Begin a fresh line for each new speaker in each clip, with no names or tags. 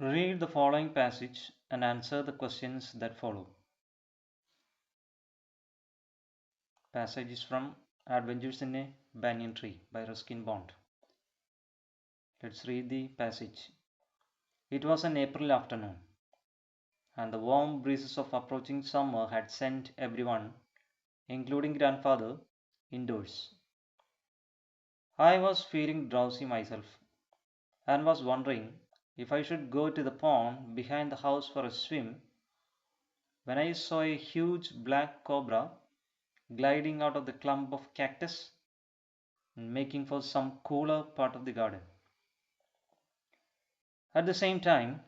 Read the following passage and answer the questions that follow. Passage is from Adventures in a Banyan Tree by Ruskin Bond. Let's read the passage. It was an April afternoon, and the warm breezes of approaching summer had sent everyone, including grandfather, indoors. I was feeling drowsy myself, and was wondering if I should go to the pond behind the house for a swim when I saw a huge black cobra gliding out of the clump of cactus and making for some cooler part of the garden. At the same time,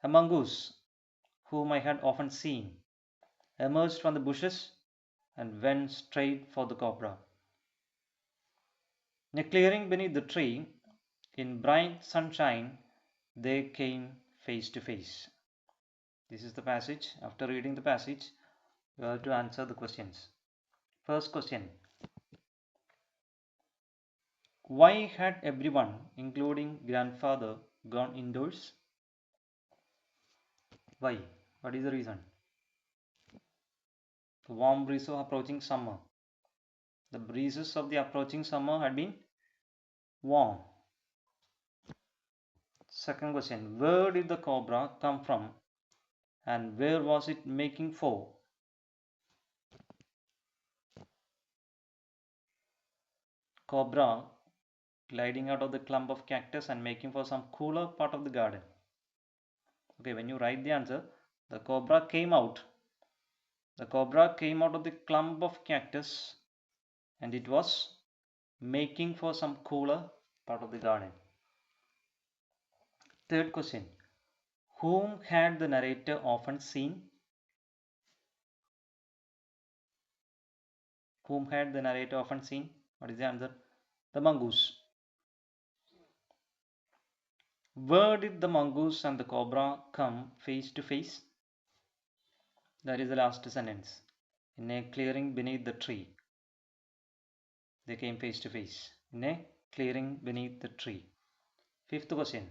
a mongoose, whom I had often seen, emerged from the bushes and went straight for the cobra. In a clearing beneath the tree, in bright sunshine, they came face to face. This is the passage. After reading the passage, you have to answer the questions. First question. Why had everyone, including grandfather, gone indoors? Why? What is the reason? The warm breeze of approaching summer. The breezes of the approaching summer had been warm. Second question. Where did the cobra come from and where was it making for? Cobra gliding out of the clump of cactus and making for some cooler part of the garden. Okay, when you write the answer, the cobra came out. The cobra came out of the clump of cactus and it was making for some cooler part of the garden. Third question. Whom had the narrator often seen? Whom had the narrator often seen? What is the answer? The mongoose. Where did the mongoose and the cobra come face to face? That is the last sentence. In a clearing beneath the tree. They came face to face. In a clearing beneath the tree. Fifth question.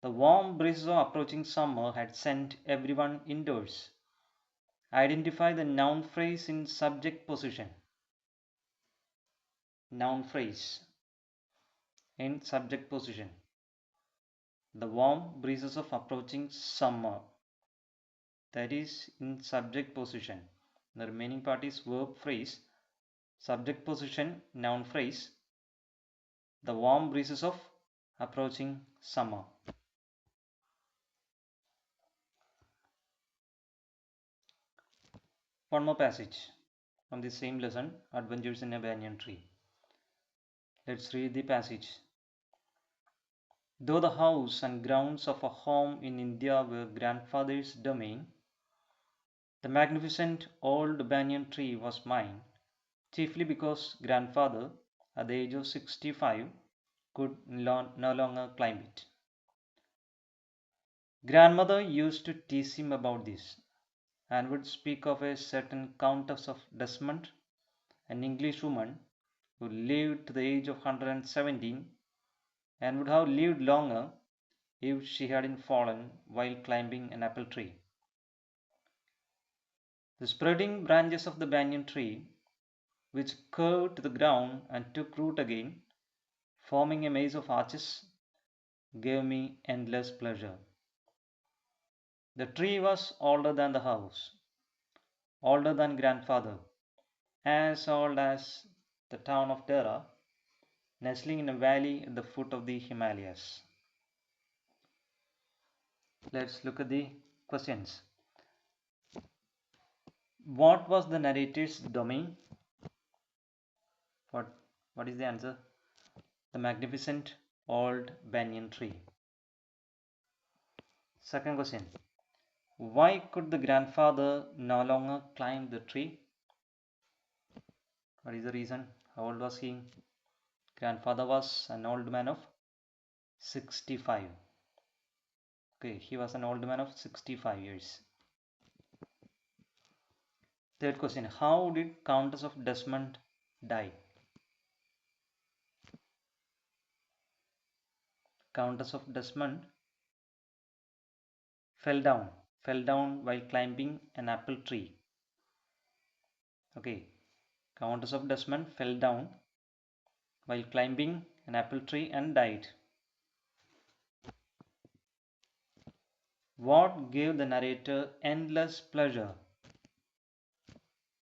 The warm breezes of approaching summer had sent everyone indoors. Identify the noun phrase in subject position. Noun phrase in subject position. The warm breezes of approaching summer. That is in subject position. The remaining part is verb phrase. Subject position, noun phrase. The warm breezes of approaching summer. One more passage from the same lesson, Adventures in a Banyan Tree. Let's read the passage. Though the house and grounds of a home in India were grandfather's domain, the magnificent old banyan tree was mine, chiefly because grandfather, at the age of 65, could no longer climb it. Grandmother used to tease him about this, and would speak of a certain Countess of Desmond, an Englishwoman who lived to the age of 117 and would have lived longer if she hadn't fallen while climbing an apple tree. The spreading branches of the banyan tree, which curved to the ground and took root again, forming a maze of arches, gave me endless pleasure. The tree was older than the house, older than grandfather, as old as the town of Dera, nestling in a valley at the foot of the Himalayas. Let's look at the questions. What was the narrator's domain? What is the answer? The magnificent old banyan tree. Second question. Why could the grandfather no longer climb the tree? What is the reason? How old was he? Grandfather was an old man of 65. Okay, he was an old man of 65 years. Third question. How did Countess of Desmond die? Countess of Desmond fell down. Fell down while climbing an apple tree. Okay. Countess of Desmond fell down while climbing an apple tree and died. What gave the narrator endless pleasure?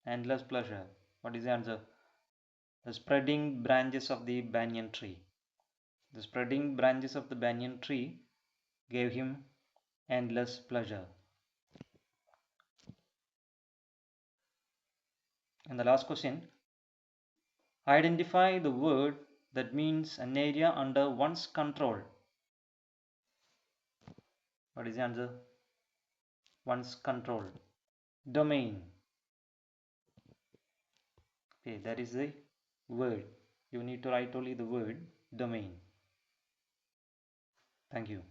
Endless pleasure. What is the answer? The spreading branches of the banyan tree. The spreading branches of the banyan tree gave him endless pleasure. And the last question, identify the word that means an area under one's control. What is the answer? One's control. Domain. Okay, that is the word. You need to write only the word domain. Thank you.